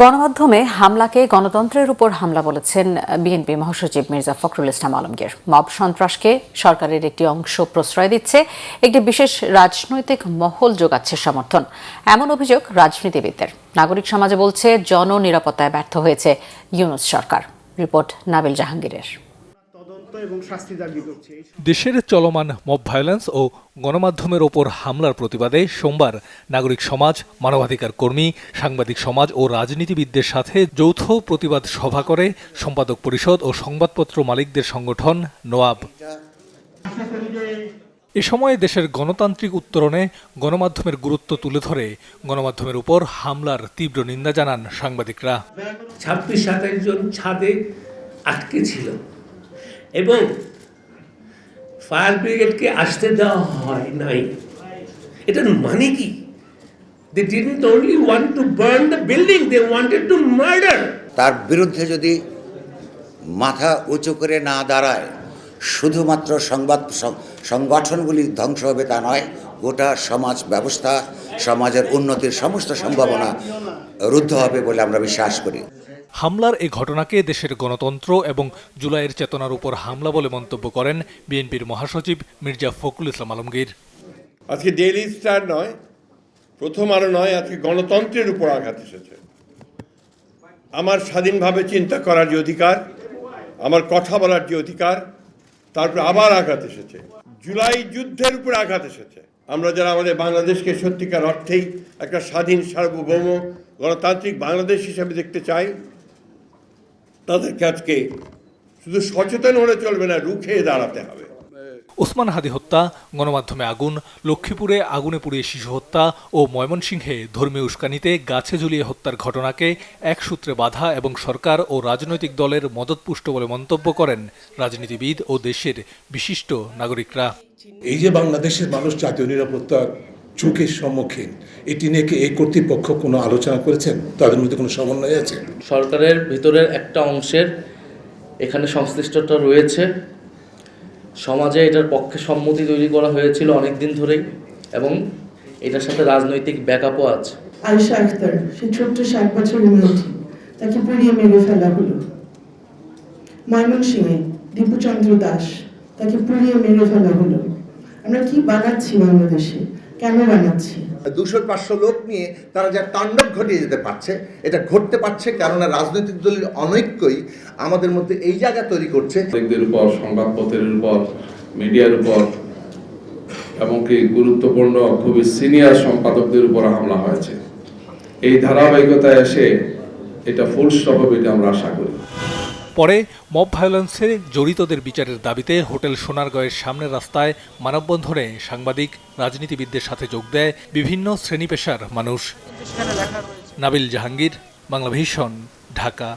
গণমাধ্যমে হামলাকে গণতন্ত্রের উপর হামলা বলেছেন বিএনপি মহাসচিব মির্জা ফখরুল ইসলাম আলমগীর। মব সন্ত্রাসকে সরকারের একটি অংশ প্রশ্রয় দিচ্ছে, একটি বিশেষ রাজনৈতিক মহল যোগাচ্ছে সমর্থন, এমন অভিযোগ রাজনীতিবিদদের। নাগরিক সমাজে বলছে জননিরাপত্তায় ব্যর্থ হয়েছে ইউনূস সরকার। রিপোর্ট নাবিল জাহাঙ্গীরের। দেশের চলমান মব ভায়োলেন্স ও গণমাধ্যমের ওপর হামলার প্রতিবাদে সোমবার নাগরিক সমাজ, মানবাধিকার কর্মী, সাংবাদিক সমাজ ও রাজনীতিবিদদের সাথে যৌথ প্রতিবাদ সভা করে সম্পাদক পরিষদ ও সংবাদপত্র মালিকদের সংগঠন নোয়াব। এ সময় দেশের গণতান্ত্রিক উত্তরণে গণমাধ্যমের গুরুত্ব তুলে ধরে গণমাধ্যমের উপর হামলার তীব্র নিন্দা জানান সাংবাদিকরা। 26-27 জন ছাদে আটকে ছিল এবং ফায়ার ব্রিগেডকে আসতে দেওয়া হয় নাই। এটার মানে কি? They didn't only want to burn the building, they wanted to murder. তার বিরুদ্ধে যদি মাথা উঁচু করে না দাঁড়ায়, শুধুমাত্র সংগঠনগুলি ধ্বংস হবে তা নয়, গোটা সমাজ ব্যবস্থা, সমাজের উন্নতির সমস্ত সম্ভাবনা রুদ্ধ হবে বলে আমরা বিশ্বাস করি। হামলার এই ঘটনাকে দেশের গণতন্ত্র এবং জুলাইয়ের চেতনার উপর হামলা বলে মন্তব্য করেন বিএনপির মহাসচিব মির্জা ফখরুল ইসলাম আলমগীর। আজকে ডেইলি স্টার নয়, প্রথম আলো নয়, আজকে গণতন্ত্রের উপর আঘাত এসেছে। আমার স্বাধীনভাবে চিন্তা করার যে অধিকার, আমার কথা বলার যে অধিকার, তারপর আবার আঘাত এসেছে। জুলাই যুদ্ধের উপর আঘাত এসেছে। আমরা যারা আমাদের বাংলাদেশকে সত্যিকার অর্থেই একটা স্বাধীন, সার্বভৌম, গণতান্ত্রিক বাংলাদেশ হিসেবে দেখতে চাই, তাদেরকে আজকে শুধু সচেতন হলে চলবে না, রুখে দাঁড়াতে হবে। ওসমান হাদি হত্যা, গণমাধ্যমে আগুন, লক্ষ্মীপুরে আগুনে পুড়িয়ে শিশু হত্যা ও ময়মনসিংহে ধর্মীয় উস্কানিতে গাছে ঝুলিয়ে হত্যার ঘটনাকে এক সূত্রে বাঁধা এবং সরকার ও রাজনৈতিক দলের মদতপুষ্ট বলে মন্তব্য করেন রাজনীতিবিদ ও দেশের বিশিষ্ট নাগরিকরা। এই যে বাংলাদেশের মানুষ জাতীয় নিরাপত্তার ঝুঁকির সম্মুখীন, এটি নিয়ে কি এই কর্তৃপক্ষ কোনো আলোচনা করেছেন? তাদের মধ্যে কোনো সমন্বয় আছে? সরকারের ভিতরের একটা অংশের এখানে সংশ্লিষ্টতা রয়েছে। সমাজে এটার পক্ষে সম্মতি তৈরি করা হয়েছিল অনেক দিন ধরেই এবং এটার সাথে রাজনৈতিক ব্যাকআপও আছে। আয়েশা আক্তার, সে ছোট্ট 7 বছরের মেয়েটি, তাকে পুড়িয়ে মেরে ফেলা হলো। ময়মনসিংহে দীপুচন্দ্র দাস, তাকে পুড়িয়ে মেরে ফেলা হলো। আমরা কি বানাচ্ছি বাংলাদেশে? কেন বানাচ্ছি? 200-500 লোক নিয়ে তারা যা তাণ্ডব ঘটিয়ে যেতে পারছে, এটা ঘটতে পারছে কেননা রাজনৈতিক দলের অনৈক্যই আমাদের মধ্যে এই জায়গা তৈরি করছে। নাগরিকদের উপর, সংবাদপত্রের উপর, মিডিয়ার উপর, এমনকি গুরুত্বপূর্ণ খুবই সিনিয়র সম্পাদকদের উপর হামলা হয়েছে। এই ধারাবাহিকতায় এসে এটা ফুল স্টপ হবে, এটা আমরা আশা করি। পরে মব ভায়োলেন্সে জড়িতদের বিচারের দাবিতে হোটেল সোনারগাঁয়ের সামনের রাস্তায় মানববন্ধনে সাংবাদিক, রাজনীতিবিদদের সাথে যোগ দেয় বিভিন্ন শ্রেণী পেশার মানুষ। নাবিল জাহাঙ্গীর, বাংলাভিশন, ঢাকা।